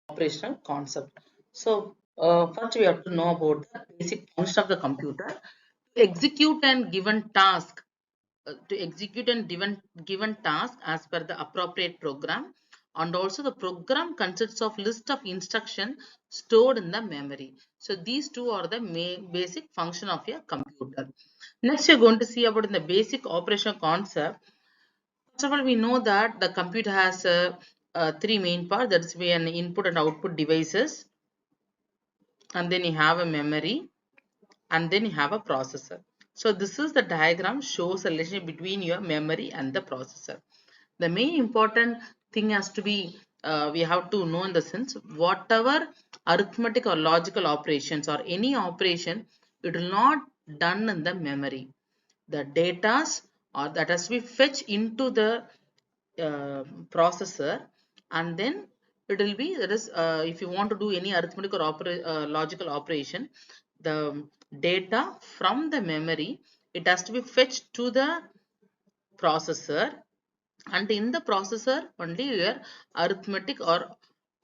operational concept. So first we have to know about the basic function of the computer. To execute and given task, given task as per the appropriate program, and also the program consists of list of instruction stored in the memory. So these two are the basic function of your computer. Next you're going to see about in the basic operational concept. First of all, we know that the computer has three main parts. That's be an input and output devices, and then you have a memory, and then you have a processor. So this is the diagram shows a relationship between your memory and the processor. The main important thing has to be we have to know in the sense whatever arithmetic or logical operations or any operation, it will not done in the memory. The datas or that has to be fetched into the processor, and then it will be that is if you want to do any arithmetic or logical operation, the data from the memory, it has to be fetched to the processor, and in the processor only your arithmetic or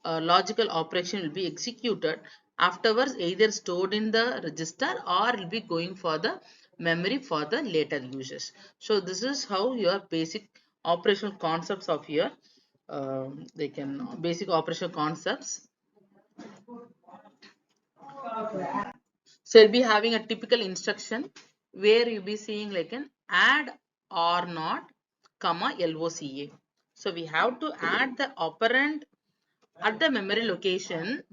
logical operation will be executed. Afterwards either stored in the register or will be going for the memory for the later uses. So this is how your basic operational concepts of your they can basic operational concepts. So you'll be having a typical instruction where you'll be seeing like an add or not, comma LOCA. So we have to add the operand at the memory location.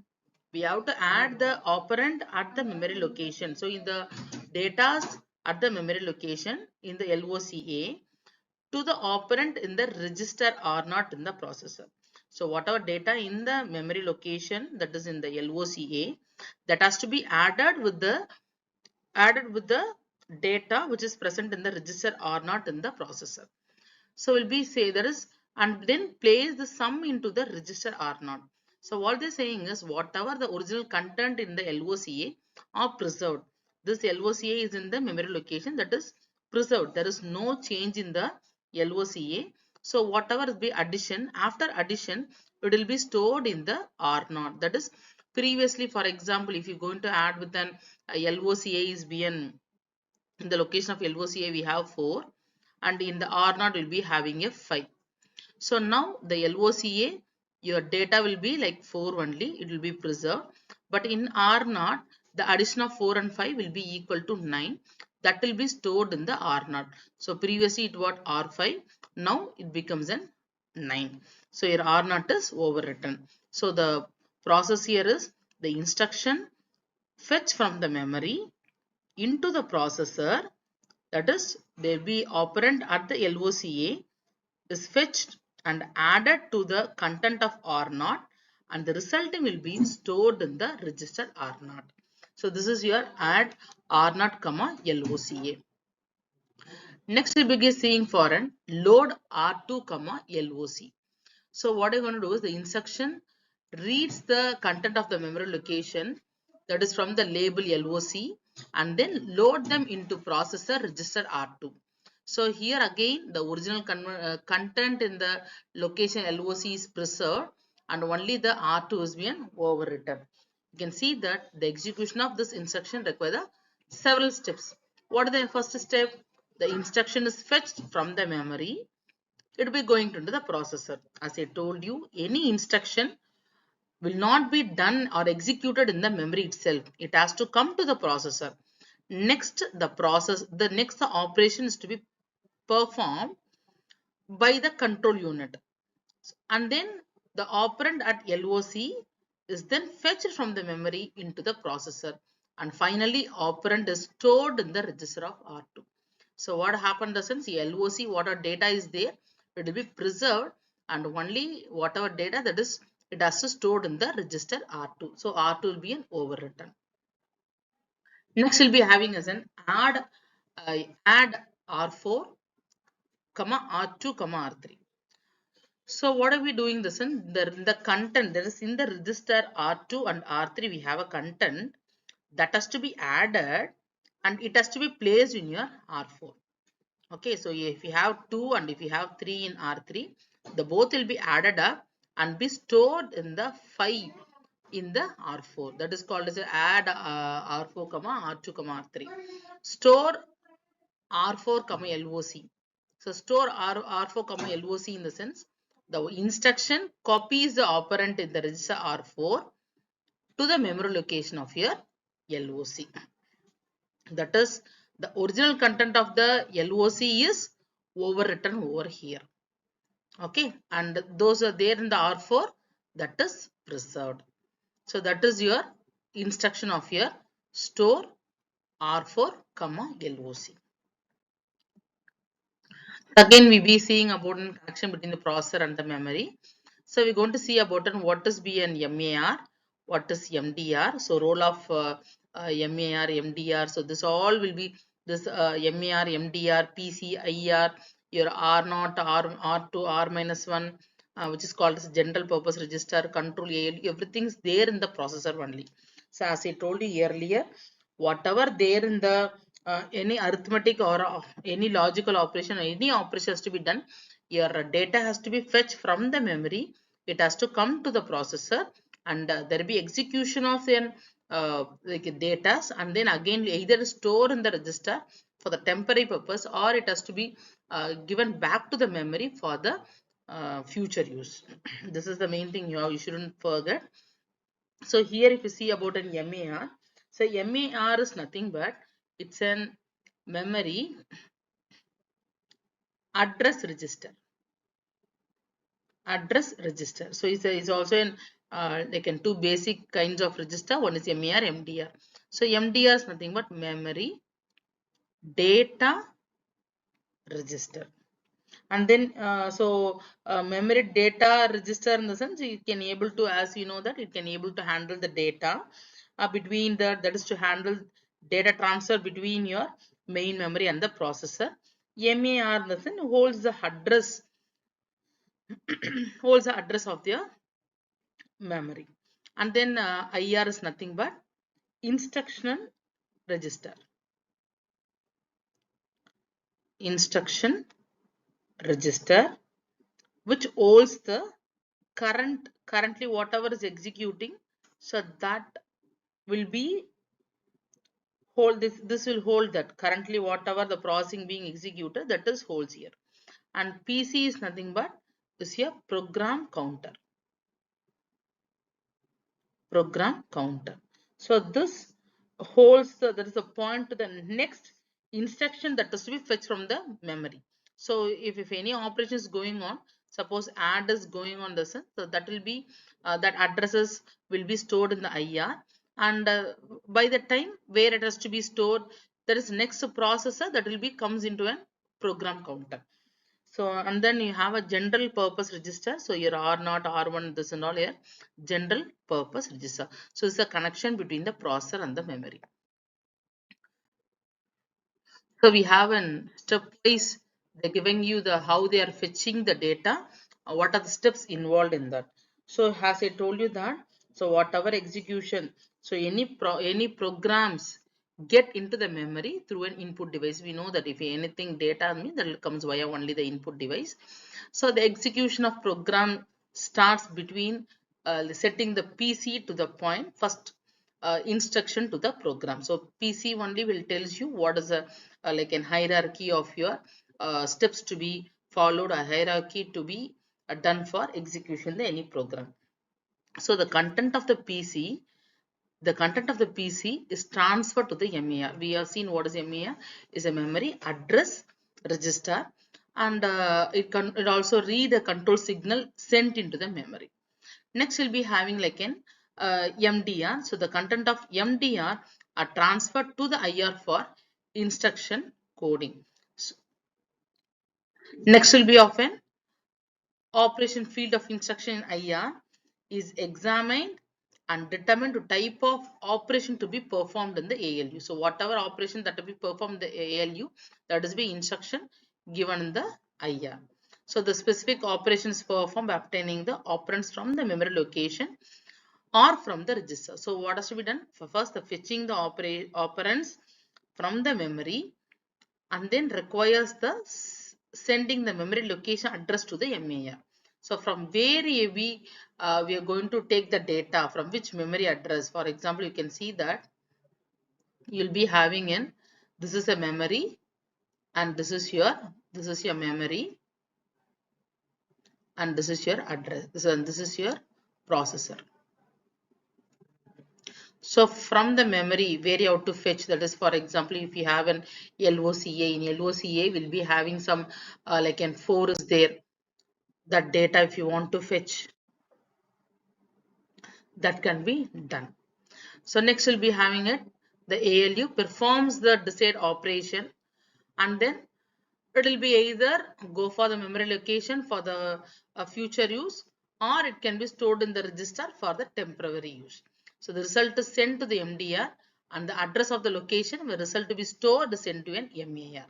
We have to add the operand at the memory location. So in the datas at the memory location in the LOCA to the operand in the register or not in the processor. So whatever data in the memory location that is in the LOCA, that has to be added with the data which is present in the register or not in the processor. So we'll be say there is, and then place the sum into the register or not. So what they're saying is whatever the original content in the LOCA are preserved. This LOCA is in the memory location, that is preserved. There is no change in the LOCA. So whatever be addition, after addition, it will be stored in the R0. That is previously, for example, if you're going to add with an LOCA is being in the location of LOCA we have 4, and in the R0 will be having a 5. So now the LOCA, your data will be like 4 only, it will be preserved. But in R0, the addition of 4 and 5 will be equal to 9. That will be stored in the R0. So previously it was R5, now it becomes an 9. So your R0 is overwritten. So the process here is the instruction fetch from the memory into the processor, that is there be operand at the LOCA is fetched and added to the content of R0, and the resulting will be stored in the register R0. So this is your add R0 comma LOCA. Next we be seeing for an load R2 comma LOC. So what I'm going to do is the instruction reads the content of the memory location, that is from the label LOC, and then load them into processor register R2. So here again the original content in the location LOC is preserved and only the R2 is being overwritten. You can see that the execution of this instruction requires several steps. What is the first step? The instruction is fetched from the memory, it will be going into the processor. As I told you, any instruction will not be done or executed in the memory itself. It has to come to the processor. Next, the next operation is to be performed by the control unit. And then the operand at LOC is then fetched from the memory into the processor. And finally, operand is stored in the register of R2. So what happened is the LOC, whatever data is there, it will be preserved, and only whatever data that is, it has to stored in the register R2. So R2 will be an overwritten. Next we'll be having as an add R4, R2, R3. So what are we doing this in? The content, there is in the register R2 and R3 we have a content that has to be added and it has to be placed in your R4. Okay, so if you have 2 and if you have 3 in R3, the both will be added up and be stored in the 5 in the R4. That is called as a add R4, R2, R3. Store R4, LOC. So store R4, LOC in the sense the instruction copies the operand in the register R4 to the memory location of your LOC. That is, the original content of the LOC is overwritten over here. Okay, and those are there in the R4, that is preserved. So that is your instruction of your store R4, LOC. Again, we be seeing about an connection between the processor and the memory. So we're going to see about what is be an MAR, what is MDR. So role of MAR, MDR. So this all will be this MAR, MDR, PC, IR, your R0, R2, R minus 1, which is called as general purpose register, control ALU. Everything's there in the processor only. So as I told you earlier, whatever there in the any arithmetic or any logical operation, any operation has to be done, your data has to be fetched from the memory, it has to come to the processor, and there will be execution of an like data, and then again either store in the register for the temporary purpose, or it has to be given back to the memory for the future use. This is the main thing you shouldn't forget. So here if you see about an MAR, so MAR is nothing but it's an memory address register. Address register. So it's also in like in two basic kinds of register. One is MAR, MDR. So MDR is nothing but memory data register. And then memory data register in the sense it can able to, as you know, that it can able to handle the data between the, that is to handle data transfer between your main memory and the processor. MAR in the sense holds the address holds the address of the memory. And then IR is nothing but instructional register. Instruction register, which holds the currently whatever is executing, so that will be hold this will hold that currently whatever the processing being executed, that is holds here. And PC is nothing but is a program counter. Program counter. So this holds there is a point to the next instruction that has to be fetched from the memory. So if any operation is going on, suppose add is going on the sense, so that will be that addresses will be stored in the IR, and by the time where it has to be stored, there is next processor that will be comes into a program counter. So, and then you have a general purpose register. So your R0, R1, this and all here, general purpose register. So it's a connection between the processor and the memory. So we have an stepwise, they're giving you the how they are fetching the data, what are the steps involved in that. So as I told you that, so whatever execution, so any programs get into the memory through an input device. We know that if anything data means that comes via only the input device. So the execution of program starts between setting the PC to the point first instruction to the program. So PC only will tells you what is a like an hierarchy of your steps to be followed, a hierarchy to be done for execution the any program. So the content of the content of the PC is transferred to the MAR. We have seen what is MAR is a memory address register, and it also read a control signal sent into the memory. Next we'll be having like an MDR. So the content of MDR are transferred to the IR for instruction coding. So next will be of an operation field of instruction in IR is examined and determined to type of operation to be performed in the ALU. So whatever operation that will be performed in the ALU, that is the instruction given in the IR. So the specific operations performed by obtaining the operands from the memory location or from the register. So what has to be done? First, the fetching the operands from the memory, and then requires the sending the memory location address to the MAR. So from where we are going to take the data, from which memory address. For example, you can see that you'll be having in, this is a memory, and this is your memory, and this is your address, this is your processor. So from the memory, where you have to fetch, that is, for example, if you have an LOCA, in LOCA will be having some like an 4 is there, that data if you want to fetch, that can be done. So next we'll be having it, the ALU performs the desired operation, and then it will be either go for the memory location for the future use, or it can be stored in the register for the temporary use. So the result is sent to the MDR, and the address of the location will result to be stored sent to an MER,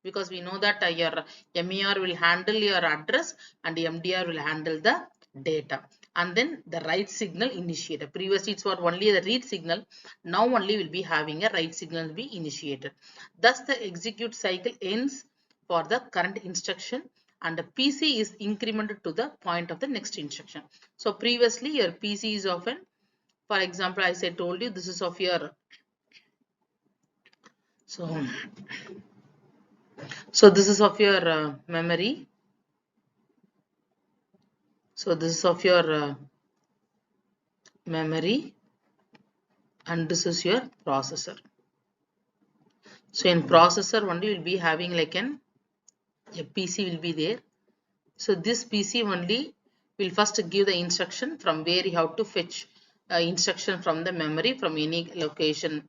because we know that your MER will handle your address and MDR will handle the data, and then the write signal initiated. Previously it was only the read signal, now only will be having a write signal be initiated. Thus the execute cycle ends for the current instruction, and the PC is incremented to the point of the next instruction. So previously your PC is often, for example, as I told you, this is of your, so this is of your memory. So this is of your memory, and this is your processor. So in processor only will be having like a PC will be there. So this PC only will first give the instruction from where you have to fetch instruction from the memory from any location.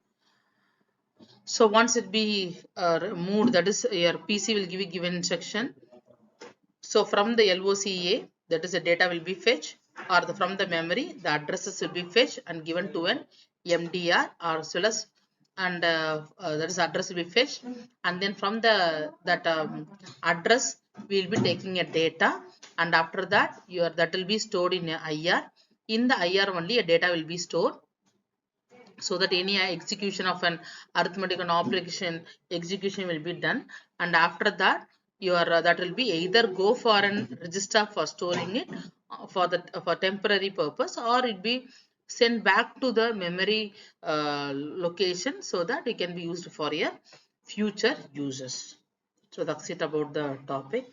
So once it be moved, that is your PC will give you given instruction. So from the LOCA, that is the data will be fetched, or from the memory, the addresses will be fetched and given to an MDR, or as well as, and that is address will be fetched, and then from the that address we will be taking a data, and after that that will be stored in a IR. In the IR only a data will be stored, so that any execution of an arithmetic and operation execution will be done, and after that your that will be either go for an register for storing it for the for temporary purpose, or it be sent back to the memory location, so that it can be used for your future uses. So that's it about the topic.